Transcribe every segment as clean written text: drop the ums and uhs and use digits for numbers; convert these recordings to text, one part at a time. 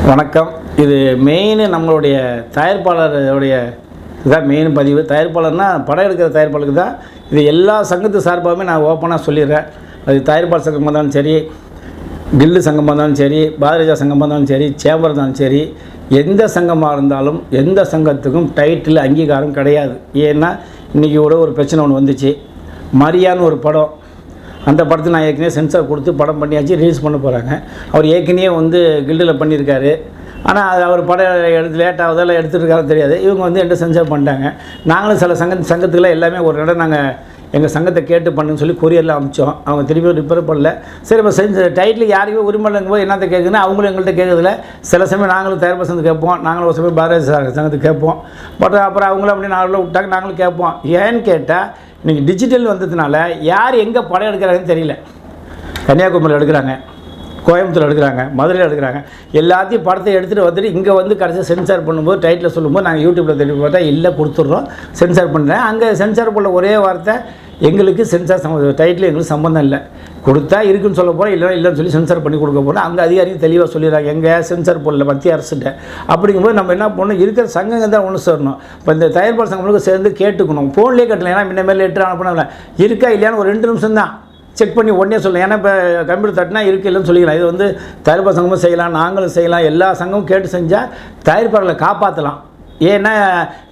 வணக்கம். இது மெயின் நம்மளுடைய தயாரிப்பாளருடைய இதுதான் மெயின் பதிவு. தயாரிப்பாளர்னால் படம் எடுக்கிற தயாரிப்பாளருக்கு தான் இது. எல்லா சங்கத்து சார்பாகவே நான் ஓப்பனாக சொல்லிடுறேன். அது தயாரிப்பாளர் சங்கமாக இருந்தாலும் சரி, கில்டு சங்கமாக இருந்தாலும் சரி, பாரதிய சங்கமாக இருந்தாலும் சரி, சேம்பர் இருந்தாலும் சரி, எந்த சங்கமாக இருந்தாலும் எந்த சங்கத்துக்கும் டைட்டில் அங்கீகாரம் கிடையாது. ஏன்னா இன்றைக்கி கூட ஒரு பிரச்சனை ஒன்று வந்துச்சு. மரியான்னு ஒரு படம், அந்த படத்தை நான் ஏற்கனவே சென்சார் கொடுத்து படம் பண்ணியாச்சு, ரிலீஸ் பண்ண போகிறாங்க. அவர் ஏற்கனவே கில்டில் பண்ணியிருக்காரு. ஆனால் அது அவர் படம் லேட்டாக எடுத்துருக்காரு தெரியாது. இவங்க என்கிட்ட சென்சார் பண்ணிட்டாங்க. நாங்களும் சில சங்கத்துக்கெல்லாம் எல்லாமே ஒரு இடம் நாங்கள் எங்கள் சங்கத்தை கேட்டு பண்ணுன்னு சொல்லி கொரியரில் அனுப்பிச்சோம். அவங்க திரும்பி ரிப்பேர் பண்ணல. சரி, இப்போ டைட்டில் யாருக்குமே உரிமை இல்லைங்கும் போது என்னத்தை கேட்குதுன்னா அவங்களும் எங்கள்கிட்ட கேட்குறதில்ல. சில சமயம் நாங்களும் தயாரிப்பு சங்கத்து கேட்போம், நாங்களும் ஒரு சமயம் பாரதிய சங்கத்துக்கு கேட்போம். பட் அப்புறம் அவங்களும் அப்படி நாங்களும் விட்டாங்க, நாங்களும் கேட்போம். ஏன்னு கேட்டால் இன்றைக்கி டிஜிட்டல் வந்ததுனால யார் எங்கே படம் எடுக்கிறாங்கன்னு தெரியல. கன்னியாகுமரியில் எடுக்கிறாங்க, கோயம்புத்தூர் எடுக்கிறாங்க, மதுரையில் எடுக்கிறாங்க. எல்லாத்தையும் படத்தை எடுத்துகிட்டு வந்துட்டு இங்கே கடைசியாக சென்சார் பண்ணும்போது டைட்டில் சொல்லும்போது நாங்கள் யூடியூப்பில் தேடி பார்த்தா இல்லை கொடுத்துட்றோம், சென்சார் பண்ணுறேன். அங்கே சென்சார் பண்ண ஒரே வார்த்தை, எங்களுக்கு சென்சார் டைட்டில் எங்களுக்கு சம்மந்தம் இல்லை, கொடுத்தா இருக்குன்னு சொல்ல போகிறோம், இல்லைன்னு சொல்லி சென்சார் பண்ணி கொடுக்க போகிறோம். அங்கே அதிகாரிகள் தெளிவாக சொல்லிடுறாங்க, எங்கள் சென்சார் போடல மத்திய அரசுகிட்ட. அப்படிங்கும்போது நம்ம என்ன பண்ணணும், இருக்கிற சங்கங்கள் தான் ஒன்று சேரணும். இப்போ இந்த தயாரிப்பாளர் சங்கங்களுக்கு சேர்ந்து கேட்டுக்கணும். ஃபோன்லேயே கட்டலாம். ஏன்னா முன்னமேல் லெட்டர் அனுப்பினால இருக்கா இல்லையான்னு ஒரு 2 நிமிஷம் தான் செக் பண்ணி உடனே சொல்லலாம். ஏன்னா இப்போ கம்ப்யூட்டர் தட்டினா இருக்குது இல்லைன்னு சொல்லிக்கலாம். இது தயாரிப்பாளர் சங்கமும் செய்யலாம், நாங்களும் செய்யலாம். எல்லா சங்கமும் கேட்டு செஞ்சால் தயாரிப்பாளர்களை காப்பாற்றலாம். ஏன்னா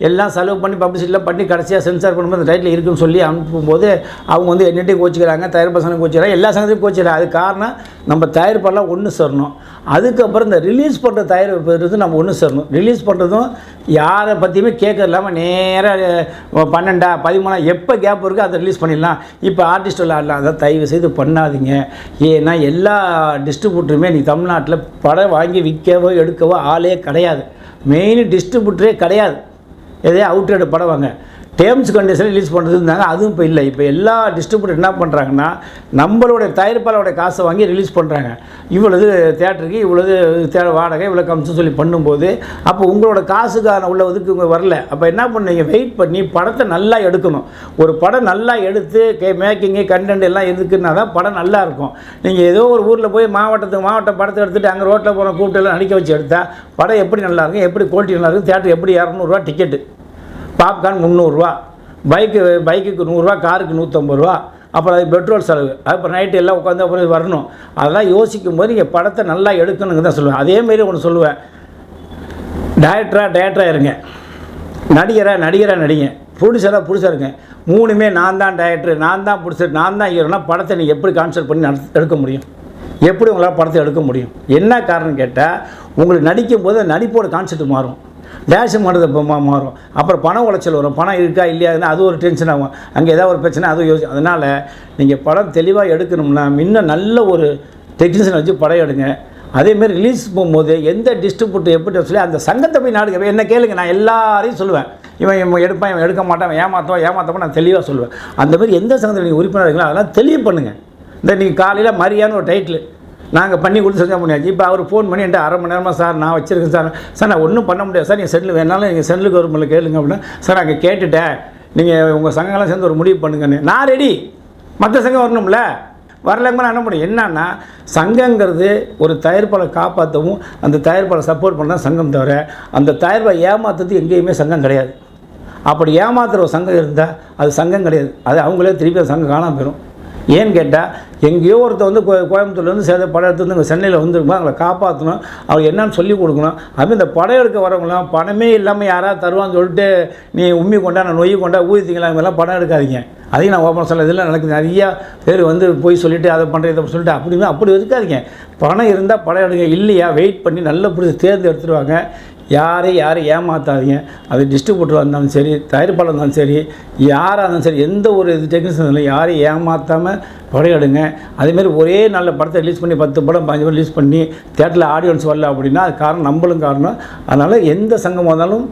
எல்லாம் செலவு பண்ணி பப்ளிசிட்டியில் பண்ணி கடைசியாக சென்சார் பண்ணும்போது அந்த டைட்டில் இருக்குன்னு சொல்லி அனுப்பும்போது அவங்க என்னட்டையும் கோச்சிக்கிறாங்க, தயாரிப்பாளர் சங்கம் கோச்சிக்கிறாங்க, எல்லா சங்கத்தையும் கோச்சிக்கிறாங்க. அது காரணம் நம்ம தயாரிப்பாளர்லாம் ஒன்று சேரணும். அதுக்கப்புறம் இந்த ரிலீஸ் பண்ணுற தயாரிப்பு நம்ம ஒன்று சேரணும். ரிலீஸ் பண்ணுறதும் யாரை பற்றியுமே கேட்க இல்லாமல் நேராக 12 13 எப்போ கேப் இருக்குது அதை ரிலீஸ் பண்ணிடலாம். இப்போ ஆர்டிஸ்ட் விளாடலாம். அதை தயவு செய்து பண்ணாதீங்க. ஏன்னா எல்லா டிஸ்ட்ரிபியூட்டருமே நீ தமிழ்நாட்டில் படம் வாங்கி விற்கவோ எடுக்கவோ ஆளே கிடையாது. மெயின் டிஸ்ட்ரிபியூட்டரே கிடையாது. எதே அவுட்ரேட் படம் வாங்க டேர்ம்ஸ் கண்டிஷன் ரிலீஸ் பண்ணுறது இருந்தாங்க, அதுவும் இப்போ இல்லை. இப்போ எல்லா டிஸ்ட்ரிபியூட்டர் என்ன பண்ணுறாங்கன்னா நம்மளுடைய தயாரிப்பாளருடைய காசை வாங்கி ரிலீஸ் பண்ணுறாங்க. இவ்வளவு தேட்டருக்கு இவ்வளவு வாடகை இவ்வளோ கமிஷன் சொல்லி பண்ணும்போது அப்போ உங்களோட காசுக்கான உள்ளதுக்கு இவங்க வரல. அப்போ என்ன பண்ணுவீங்க, வெயிட் பண்ணி படத்தை நல்லா எடுக்கணும். ஒரு படம் நல்லா எடுத்து மேக்கிங்கு கண்டென்ட் எல்லாம் எதுக்குன்னா தான் படம் நல்லா இருக்கும். நீங்கள் ஏதோ ஒரு ஊரில் போய் மாவட்ட படத்தை எடுத்துகிட்டு அங்கே ரோட்டில் போகிற கூப்பிட்டு எல்லாம் நடிக்க வச்சு எடுத்தால் படம் எப்படி நல்லாயிருக்கும், எப்படி குவாலிட்டி நல்லாயிருக்கும். தேட்டர் எப்படி 200 டிக்கெட்டு, பாப்கார்ன் 300, பைக்குக்கு 100, காருக்கு 150, அப்புறம் அது பெட்ரோல் செலவு, அப்புறம் நைட்டு எல்லாம் உட்காந்து அப்புறம் வரணும். அதெல்லாம் யோசிக்கும் போது நீங்கள் படத்தை நல்லா எடுக்கணுங்க தான் சொல்லுவேன். அதேமாரி ஒன்று சொல்லுவேன், டேரக்டராக இருங்க, நடிகராக நடிங்க, ப்ரொடியூசராக இருங்க. 3மே நான் தான் டைரக்டர், நான் தான் ப்ரொடியூசர், நான் தான் ஹீரோனா படத்தை நீங்கள் எப்படி கான்செப்ட் பண்ணி எடுக்க முடியும்? எப்படி உங்களால் படத்தை எடுக்க முடியும்? என்ன காரணம் கேட்டால் உங்களுக்கு நடிக்கும் போது நடிப்போட கான்செப்ட் மாறும், டேஷன் பண்ணுறது மாறும். அப்புறம் பண உளைச்சல் வரும். பணம் இருக்கா இல்லையாதுன்னு அது ஒரு டென்ஷன் ஆகும். அங்கே ஏதாவது ஒரு பிரச்சனை அது யோசி. அதனால் நீங்கள் படம் தெளிவாக எடுக்கணும்னா இன்னும் நல்ல ஒரு டெக்னீஷியனை வச்சு படம் எடுங்க. அதேமாரி ரிலீஸ் போகும்போது எந்த டிஸ்ட்ரிபியூட்டர் எப்படி சொல்லி அந்த சங்கத்தை போய் நாடுங்க. என்ன கேளுங்க, நான் எல்லாரையும் சொல்லுவேன், இவன் எடுப்பான், இவன் எடுக்க மாட்டான், ஏமாற்றவன் நான் தெளிவாக சொல்லுவேன். அந்தமாதிரி எந்த சங்கத்தில் நீங்கள் உறுப்பினர் இருக்கீங்களோ அதெல்லாம் தெளிவு பண்ணுங்கள். நீங்கள் காலையில் மரியான்னு ஒரு டைட்டில் நாங்கள் பண்ணி கொடுத்து செஞ்சால் முடியாது. இப்போ அவர் ஃபோன் பண்ணி என்கிட்ட 1/2 மணி நேரமாக சார் நான் வச்சுருக்கேன் சார் நான் ஒன்றும் பண்ண முடியாது சார், நீங்கள் செட்டில் வேணாலும் நீங்கள் செட்டிலுக்கு ஒரு முறை கேளுங்க அப்படின்னா, சார் அங்கே கேட்டுட்டேன், நீங்கள் உங்கள் சங்கங்கள்லாம் சேர்ந்து ஒரு முடிவு பண்ணுங்கன்னு. நான் ரெடி, மற்ற சங்கம் வரணும்ல, வரலங்க நான் என்ன முடியும். என்னன்னா சங்கங்கிறது ஒரு தயாரிப்பாளர் காப்பாற்றவும் அந்த தயாரிப்பாளர் சப்போர்ட் பண்ண சங்கம் தவிர அந்த தயாரிப்பாளர் ஏமாற்றுறது எங்கேயுமே சங்கம் கிடையாது. அப்படி ஏமாத்துகிற ஒரு சங்கம் இருந்தால் அது சங்கம் கிடையாது. அது அவங்களே திருப்பி அந்த சங்கம் காணாமல் போயிடும். ஏன்னு கேட்டால் எங்கேயோ ஒருத்தர் கோயம்புத்தூர்லேருந்து சேர்ந்த படம் எடுத்து இங்கே சென்னையில் வந்துருக்கும்போது அவங்களை காப்பாற்றணும், அவங்க என்னன்னு சொல்லி கொடுக்கணும். அதுமாதிரி இந்த படம் எடுக்க வரவங்களாம் பணமே இல்லாமல் யாராவது தருவான்னு சொல்லிட்டு நீ உம்மி கொண்டா நான் நொய் கொண்டா ஊதித்தீங்களா, இவங்கெல்லாம் படம் எடுக்காதீங்க. அதையும் நான் ஓப்பன் சொல்ல, இதெல்லாம் நடக்குது. நிறையா பேர் போய் சொல்லிவிட்டு அதை பண்ணுறது இதை சொல்லிட்டு அப்படி இருக்காதீங்க. பணம் இருந்தால் படம் எடுங்க, இல்லையா வெயிட் பண்ணி நல்ல பிடிச்சி தேர்ந்து எடுத்துருவாங்க. யாரையும் ஏமாற்றாதீங்க. அது டிஸ்ட்ரிபியூட்டராக இருந்தாலும் சரி, தயாரிப்பாளர் இருந்தாலும் சரி, யாராக இருந்தாலும் சரி, எந்த ஒரு டெக்னீஷியன் இருந்தாலும் யாரையும் ஏமாற்றாமல் படம் எடுங்க. அதேமாதிரி ஒரே நல்ல படத்தை ரிலீஸ் பண்ணி 10 படம் 15 படம் ரிலீஸ் பண்ணி தேட்டரில் ஆடியன்ஸ் வரல அப்படின்னா அது காரணம் நம்மளும் காரணம். அதனால் எந்த சங்கமாக இருந்தாலும்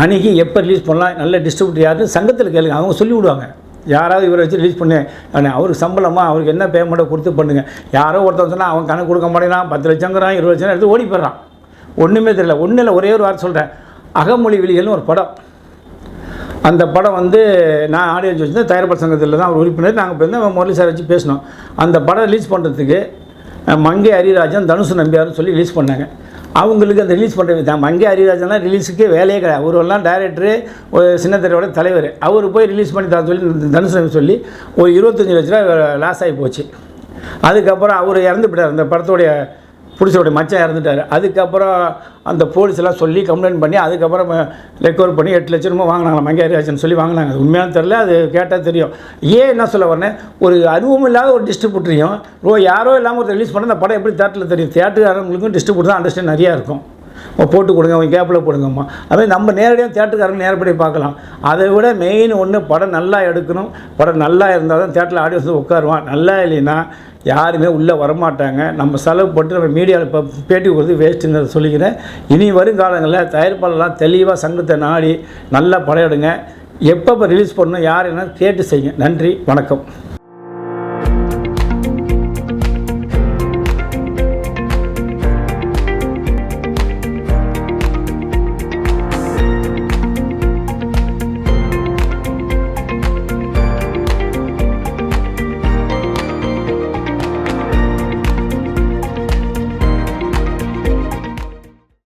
அன்றைக்கி எப்போ ரிலீஸ் பண்ணலாம், நல்ல டிஸ்ட்ரிபியூட்டர் யாருன்னு சங்கத்தில் கேளுங்க, அவங்க சொல்லிவிடுவாங்க. யாராவது இவரை வச்சு ரிலீஸ் பண்ணி அவருக்கு சம்பளமாக அவருக்கு என்ன பேமெண்ட்டை கொடுத்து பண்ணுங்கள். யாரோ ஒருத்தர் சொன்னால் அவன் கணக்கு கொடுக்க மாட்டேங்கிறான், 10 லட்சங்கிறான், 20 லட்சம் எடுத்து ஓடி போயிடுறான். ஒன்றுமே தெரியல. ஒன்றும் இல்லை, ஒரே ஒரு வார்த்தை சொல்கிறேன், அகமொழி விழிகள்னு ஒரு படம். அந்த படம் நான் ஆடியன்ஸ் வச்சுருந்தேன், தயாரிப்பாளர் சங்கத்தில் தான் ஒரு உறுப்பினர். நாங்கள் போய் முரளி சார் வச்சு பேசினோம். அந்த படம் ரிலீஸ் பண்ணுறதுக்கு மங்கை ஹரிராஜன், தனுஷ் நம்பியார்னு சொல்லி ரிலீஸ் பண்ணாங்க. அவங்களுக்கு அந்த ரிலீஸ் பண்ணுறது தான். மங்கை அறிவராஜன்லாம் ரிலீஸுக்கு வேலையே கிடையாது. அவரெல்லாம் டைரக்டரு, ஒரு சின்னத்திரையோட தலைவர். அவர் போய் ரிலீஸ் பண்ணி தான் சொல்லி தனுஷ் சொல்லி ஒரு 25 லட்ச ரூபா லாஸ் ஆகி போச்சு. அதுக்கப்புறம் அவர் இறந்து போயிட்டார். அந்த படத்தோடைய புடிச்சோடைய மச்சான் இறந்துட்டார். அதுக்கப்புறம் அந்த போலீஸ்லாம் சொல்லி கம்ப்ளைண்ட் பண்ணி அதுக்கப்புறம் ரெக்கவர் பண்ணி 8 லட்ச ரூபா வாங்கினாங்க. மங்கை அறிவராஜன் சொல்லி வாங்கினாங்க. அது உண்மையான தெரில, அது கேட்டால் தெரியும். ஏன் என்ன சொல்ல வரேன், ஒரு அனுபவம் இல்லாத ஒரு டிஸ்ட்ரிபியூட்டரையும் யாரோ இல்லாமல் ஒரு ரிலீஸ் பண்ண அந்த படம் எப்படி தேட்டரில் தெரியும். தேட்டருக்காரங்களுக்கும் டிஸ்ட்ரிபியூட்டர் தான் அண்டர்ஸ்டாண்ட் நிறையா இருக்கும். போட்டு கொடுங்க, அவங்க கேப்பில் போடுங்கம்மா. அதே நம்ம நேரடியாக தேட்டருக்காரங்க நேரப்படி பார்க்கலாம். அதை விட மெயின் ஒன்று, படம் நல்லா எடுக்கணும். படம் நல்லா இருந்தால் தான் தேட்டரில் ஆடியன்ஸ் உட்காருவான். நல்லா இல்லைன்னா யாருமே உள்ளே வரமாட்டாங்க. நம்ம செலவு போட்டு நம்ம மீடியாவில் இப்போ பேட்டி கொடுத்து வேஸ்ட்டுன்னு சொல்லிக்கிறேன். இனி வரும் காலங்களில் தயாரிப்பாளர்லாம் தெளிவாக சங்கத்தை நாடி நல்லா படம் எடுங்க. எப்போ ரிலீஸ் பண்ணணும் யார் என்ன கேட்டு செய்யுங்க. நன்றி, வணக்கம்.